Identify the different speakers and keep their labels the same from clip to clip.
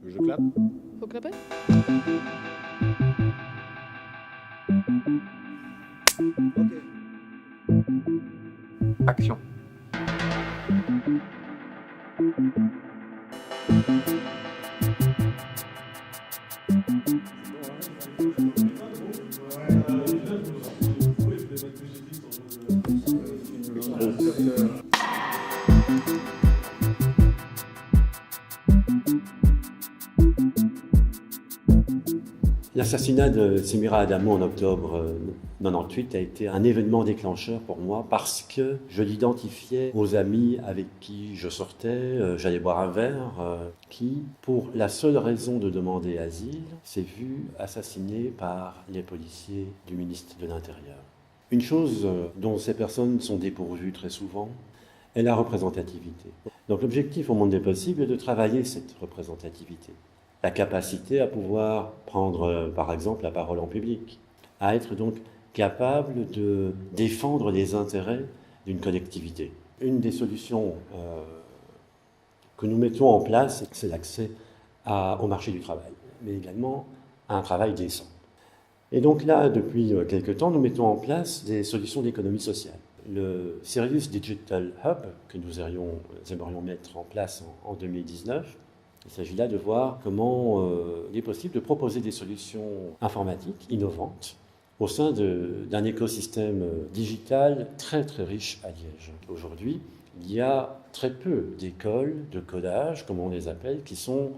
Speaker 1: Je clappe.
Speaker 2: Faut clapper?
Speaker 3: Action.
Speaker 4: L'assassinat de Semira Adamou en octobre 98 a été un événement déclencheur pour moi parce que je l'identifiais aux amis avec qui je sortais, j'allais boire un verre, qui, pour la seule raison de demander asile, s'est vu assassiné par les policiers du ministre de l'Intérieur. Une chose dont ces personnes sont dépourvues très souvent est la représentativité. Donc l'objectif au monde des possibles est de travailler cette représentativité. La capacité à pouvoir prendre, par exemple, la parole en public, à être donc capable de défendre les intérêts d'une collectivité. Une des solutions que nous mettons en place, c'est l'accès au marché du travail, mais également à un travail décent. Et donc là, depuis quelque temps, nous mettons en place des solutions d'économie sociale. Le Sirius Digital Hub, que nous aimerions mettre en place en 2019, il s'agit là de voir comment il est possible de proposer des solutions informatiques innovantes au sein d'un écosystème digital très très riche à Liège. Aujourd'hui, il y a très peu d'écoles de codage, comme on les appelle, qui sont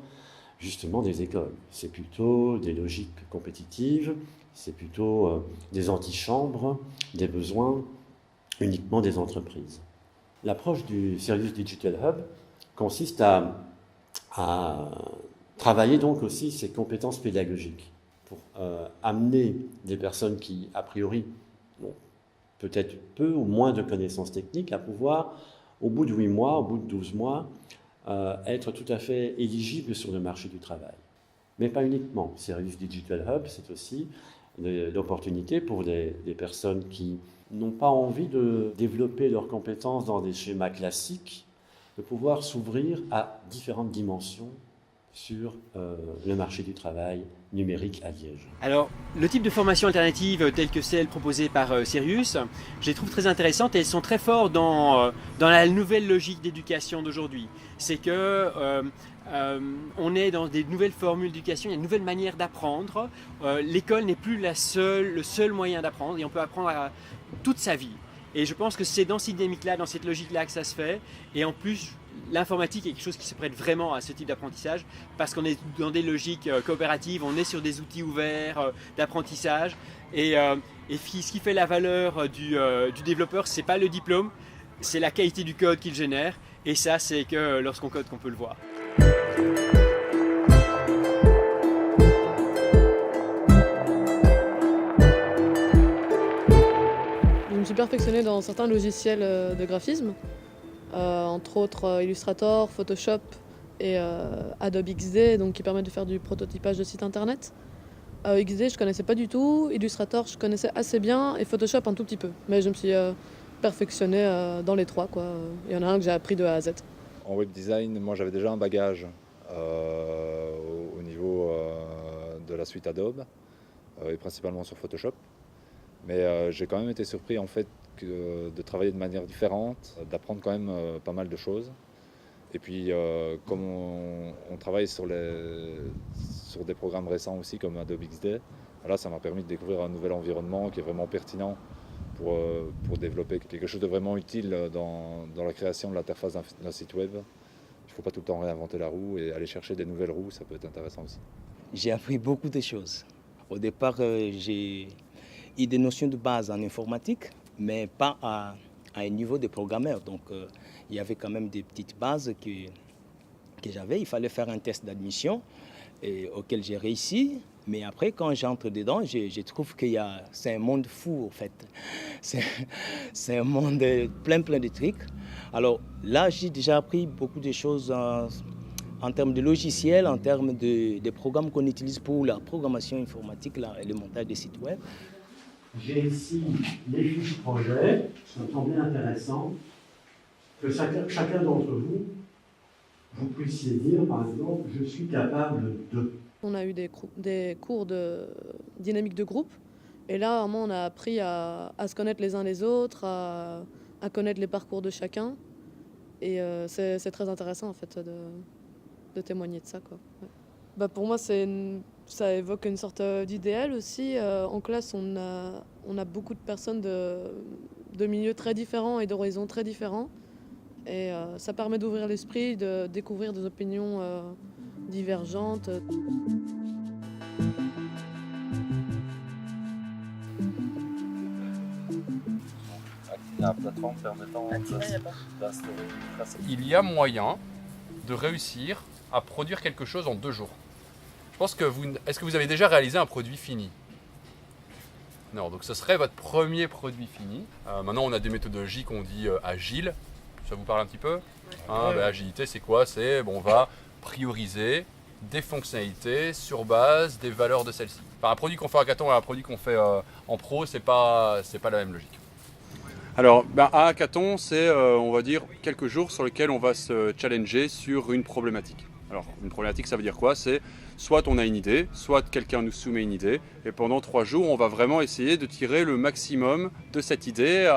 Speaker 4: justement des écoles. C'est plutôt des logiques compétitives, c'est plutôt des antichambres, des besoins uniquement des entreprises. L'approche du Sirius Digital Hub consiste à travailler donc aussi ces compétences pédagogiques pour amener des personnes qui, a priori, ont peut-être peu ou moins de connaissances techniques à pouvoir, au bout de 8 mois, au bout de 12 mois, être tout à fait éligibles sur le marché du travail. Mais pas uniquement. Sirius Digital Hub, c'est aussi l'opportunité pour des personnes qui n'ont pas envie de développer leurs compétences dans des schémas classiques, de pouvoir s'ouvrir à différentes dimensions sur le marché du travail numérique à Liège.
Speaker 5: Alors, le type de formation alternative telle que celle proposée par Sirius, je les trouve très intéressantes et elles sont très fortes dans la nouvelle logique d'éducation d'aujourd'hui. C'est que on est dans des nouvelles formules d'éducation, il y a une nouvelle manière d'apprendre. L'école n'est plus le seul moyen d'apprendre et on peut apprendre toute sa vie. Et je pense que c'est dans cette dynamique-là, dans cette logique-là que ça se fait. Et en plus, l'informatique est quelque chose qui se prête vraiment à ce type d'apprentissage parce qu'on est dans des logiques coopératives, on est sur des outils ouverts d'apprentissage. Et ce qui fait la valeur du développeur, c'est pas le diplôme, c'est la qualité du code qu'il génère. Et ça, c'est que lorsqu'on code qu'on peut le voir.
Speaker 2: Je me suis perfectionnée dans certains logiciels de graphisme, entre autres Illustrator, Photoshop et Adobe XD, donc qui permettent de faire du prototypage de sites internet. XD, je connaissais pas du tout, Illustrator, je connaissais assez bien, et Photoshop un tout petit peu. Mais je me suis perfectionnée dans les trois, quoi. Il y en a un que j'ai appris de A à Z.
Speaker 1: En web design, moi j'avais déjà un bagage au niveau de la suite Adobe, et principalement sur Photoshop. Mais j'ai quand même été surpris en fait de travailler de manière différente, d'apprendre quand même pas mal de choses. Et puis comme on travaille sur des programmes récents aussi comme Adobe XD, voilà, ça m'a permis de découvrir un nouvel environnement qui est vraiment pertinent pour développer quelque chose de vraiment utile dans la création de l'interface d'un site web. Il ne faut pas tout le temps réinventer la roue et aller chercher des nouvelles roues, ça peut être intéressant aussi.
Speaker 6: J'ai appris beaucoup de choses. Au départ, j'ai eu des notions de base en informatique, mais pas à un niveau de programmeur. Donc, il y avait quand même des petites bases que j'avais. Il fallait faire un test d'admission auquel j'ai réussi. Mais après, quand j'entre dedans, je trouve c'est un monde fou, en fait. C'est un monde plein de trucs. Alors là, j'ai déjà appris beaucoup de choses en termes de logiciels, en termes de programmes qu'on utilise pour la programmation informatique et le montage des sites web.
Speaker 4: J'ai ici les fiches projet qui sont bien intéressants. que chacun d'entre vous, vous puissiez dire, par exemple, je suis capable de...
Speaker 2: On a eu des cours de dynamique de groupe. Et là, vraiment, on a appris à se connaître les uns les autres, à connaître les parcours de chacun. Et c'est très intéressant, en fait, de témoigner de ça, quoi. Ouais. Bah, pour moi, ça évoque une sorte d'idéal aussi. En classe, on a beaucoup de personnes de milieux très différents et d'horizons très différents. Et ça permet d'ouvrir l'esprit, de découvrir des opinions divergentes.
Speaker 3: La plateforme permettant d'instaurer une trace.
Speaker 7: Il y a moyen de réussir à produire quelque chose en 2 jours. Je pense que est-ce que vous avez déjà réalisé un produit fini? Non, donc ce serait votre premier produit fini. Maintenant, on a des méthodologies qu'on dit agiles. Ça vous parle un petit peu? Agilité, c'est quoi? C'est on va prioriser des fonctionnalités sur base des valeurs de celles-ci. Enfin, un produit qu'on fait en hackathon et un produit qu'on fait en pro, c'est pas la même logique. Alors, un hackathon, c'est, on va dire, quelques jours sur lesquels on va se challenger sur une problématique. Alors, une problématique, ça veut dire quoi? C'est soit on a une idée, soit quelqu'un nous soumet une idée, et pendant 3 jours, on va vraiment essayer de tirer le maximum de cette idée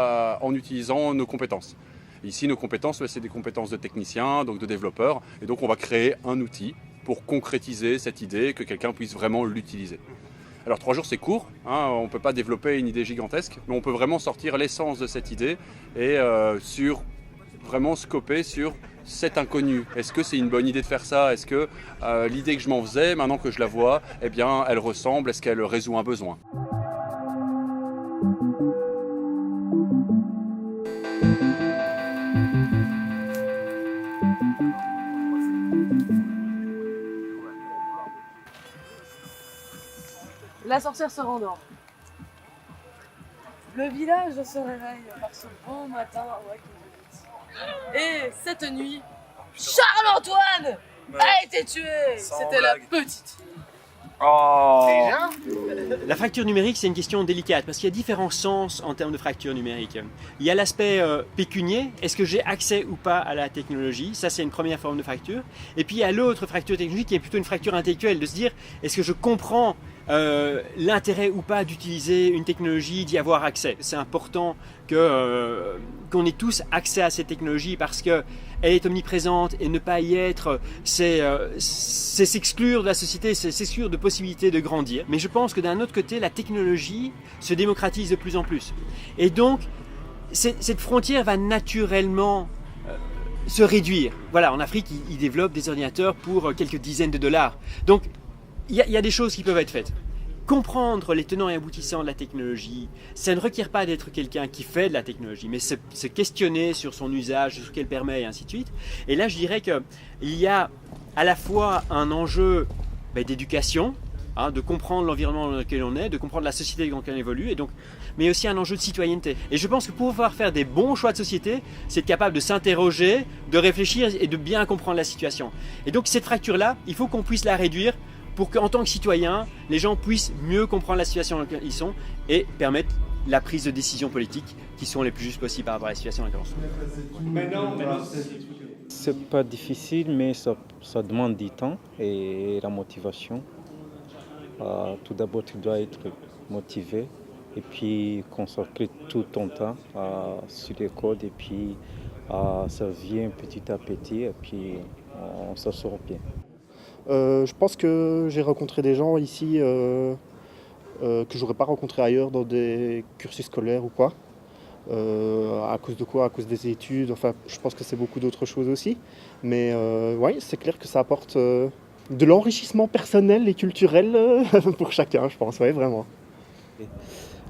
Speaker 7: en utilisant nos compétences. Ici, nos compétences, c'est des compétences de technicien, donc de développeur, et donc on va créer un outil pour concrétiser cette idée, que quelqu'un puisse vraiment l'utiliser. Alors 3 jours c'est court, on ne peut pas développer une idée gigantesque, mais on peut vraiment sortir l'essence de cette idée et vraiment scoper sur cet inconnu. Est-ce que c'est une bonne idée de faire ça? Est-ce que l'idée que je m'en faisais, maintenant que je la vois, eh bien elle ressemble, est-ce qu'elle résout un besoin?
Speaker 2: La sorcière se rendort. Le village se réveille par ce bon matin. Et cette nuit, Charles-Antoine a été tué. C'était la petite.
Speaker 5: La fracture numérique, c'est une question délicate parce qu'il y a différents sens en termes de fracture numérique. Il y a l'aspect pécunier, est-ce que j'ai accès ou pas à la technologie? Ça, c'est une première forme de fracture. Et puis il y a l'autre fracture technologique qui est plutôt une fracture intellectuelle, de se dire, est-ce que je comprends l'intérêt ou pas d'utiliser une technologie, d'y avoir accès? C'est important qu'on ait tous accès à cette technologie parce qu'elle est omniprésente et ne pas y être, c'est s'exclure de la société, c'est s'exclure de possibilités de grandir. Mais je pense que d'un autre côté, la technologie se démocratise de plus en plus. Et donc, cette frontière va naturellement se réduire. Voilà, en Afrique, ils développent des ordinateurs pour quelques dizaines de dollars. Donc, il y a des choses qui peuvent être faites. Comprendre les tenants et aboutissants de la technologie, ça ne requiert pas d'être quelqu'un qui fait de la technologie, mais se questionner sur son usage, sur ce qu'elle permet et ainsi de suite. Et là, je dirais qu'il y a à la fois un enjeu d'éducation, de comprendre l'environnement dans lequel on est, de comprendre la société dans laquelle on évolue, et donc, mais aussi un enjeu de citoyenneté. Et je pense que pour pouvoir faire des bons choix de société, c'est être capable de s'interroger, de réfléchir et de bien comprendre la situation. Et donc cette fracture-là, il faut qu'on puisse la réduire pour qu'en tant que citoyen, les gens puissent mieux comprendre la situation dans laquelle ils sont et permettre la prise de décisions politiques qui sont les plus justes possibles par rapport à la situation dans laquelle on se trouve.
Speaker 8: C'est pas difficile, mais ça demande du temps et la motivation. Tout d'abord, tu dois être motivé et puis consacrer tout ton temps sur les codes et puis ça vient petit à petit et puis on s'en sort bien.
Speaker 9: Je pense que j'ai rencontré des gens ici que j'aurais pas rencontré ailleurs dans des cursus scolaires ou quoi. À cause de quoi? À cause des études. Enfin, je pense que c'est beaucoup d'autres choses aussi. Mais oui, c'est clair que ça apporte de l'enrichissement personnel et culturel pour chacun, je pense. Oui, vraiment.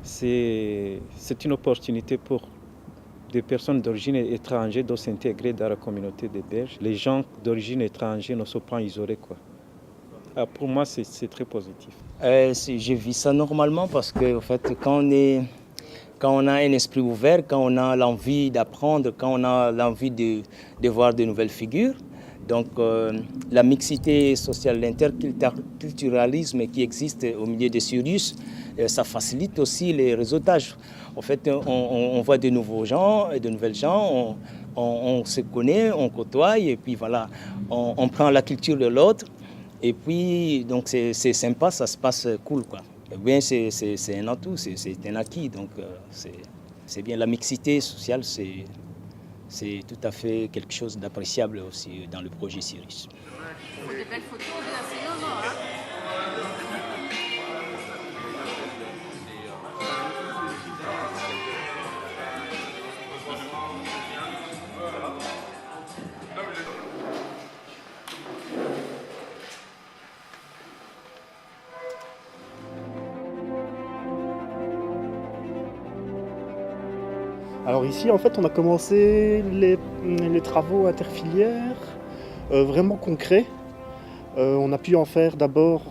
Speaker 8: C'est une opportunité pour des personnes d'origine étrangère de s'intégrer dans la communauté des Belges. Les gens d'origine étrangère ne sont pas isolés, quoi. Pour moi, c'est très positif.
Speaker 6: Je vis ça normalement parce que en fait, quand on a un esprit ouvert, quand on a l'envie d'apprendre, quand on a l'envie de voir de nouvelles figures, donc la mixité sociale, l'interculturalisme qui existe au milieu des Sirius, ça facilite aussi les réseautages. En fait, on voit de nouveaux gens, de nouvelles gens, on se connaît, on côtoie, et puis voilà, on prend la culture de l'autre. Et puis, donc c'est sympa, ça se passe cool, quoi. Eh bien, c'est un atout, c'est un acquis, donc c'est bien. La mixité sociale, c'est tout à fait quelque chose d'appréciable aussi dans le projet Sirius.
Speaker 10: Des belles photos, c'est innovant, hein.
Speaker 9: Alors ici, en fait, on a commencé les travaux interfilières vraiment concrets. On a pu en faire d'abord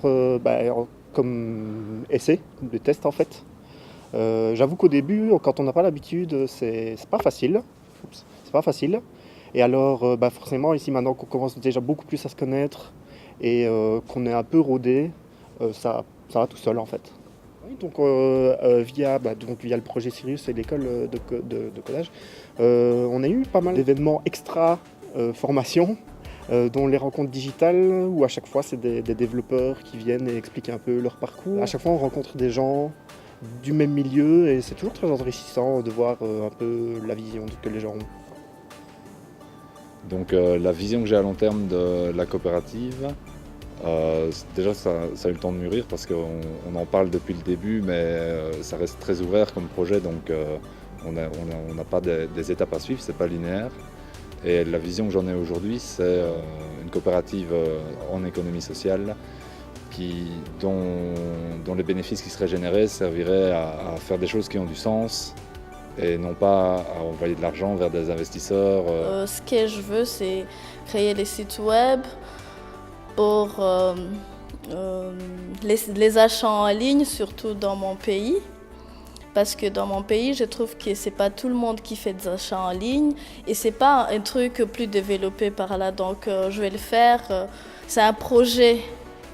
Speaker 9: comme essai, des tests en fait. J'avoue qu'au début, quand on n'a pas l'habitude, c'est pas facile. C'est pas facile. Et alors, forcément, ici maintenant qu'on commence déjà beaucoup plus à se connaître et qu'on est un peu rodé, ça va tout seul en fait. Donc, via le projet Sirius et l'école de codage, on a eu pas mal d'événements extra formation, dont les rencontres digitales, où à chaque fois c'est des développeurs qui viennent et expliquent un peu leur parcours. À chaque fois on rencontre des gens du même milieu et c'est toujours très enrichissant de voir un peu la vision que les gens ont.
Speaker 1: Donc la vision que j'ai à long terme de la coopérative, déjà ça a eu le temps de mûrir parce qu'on en parle depuis le début, mais ça reste très ouvert comme projet, donc on n'a pas des étapes à suivre, c'est pas linéaire. Et la vision que j'en ai aujourd'hui, c'est une coopérative en économie sociale dont les bénéfices qui seraient générés serviraient à faire des choses qui ont du sens et non pas à envoyer de l'argent vers des investisseurs.
Speaker 11: Ce que je veux, c'est créer des sites web pour les achats en ligne, surtout dans mon pays. Parce que dans mon pays, je trouve que c'est pas tout le monde qui fait des achats en ligne et c'est pas un truc plus développé par là. Donc je vais le faire. C'est un projet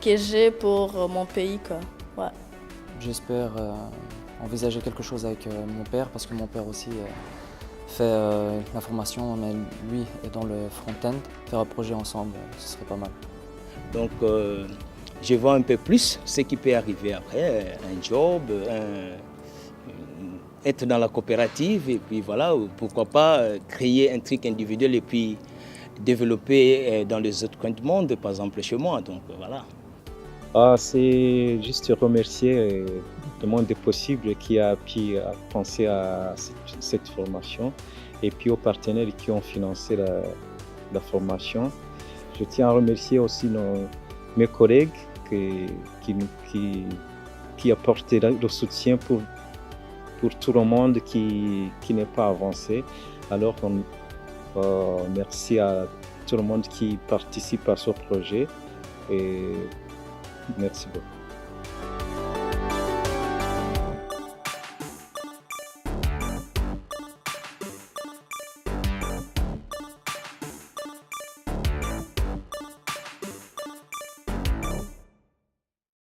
Speaker 11: que j'ai pour mon pays, quoi. Ouais.
Speaker 12: J'espère envisager quelque chose avec mon père parce que mon père aussi fait la formation, mais lui est dans le front-end. Faire un projet ensemble, ce serait pas mal.
Speaker 6: Donc je vois un peu plus ce qui peut arriver après, un job, être dans la coopérative et puis voilà, pourquoi pas créer un truc individuel et puis développer dans les autres coins du monde, par exemple chez moi, donc voilà.
Speaker 8: C'est juste remercier le monde des possibles qui a pu penser à cette formation et puis aux partenaires qui ont financé la formation. Je tiens à remercier aussi mes collègues qui apportent le soutien pour tout le monde qui n'est pas avancé. Alors, merci à tout le monde qui participe à ce projet et merci beaucoup.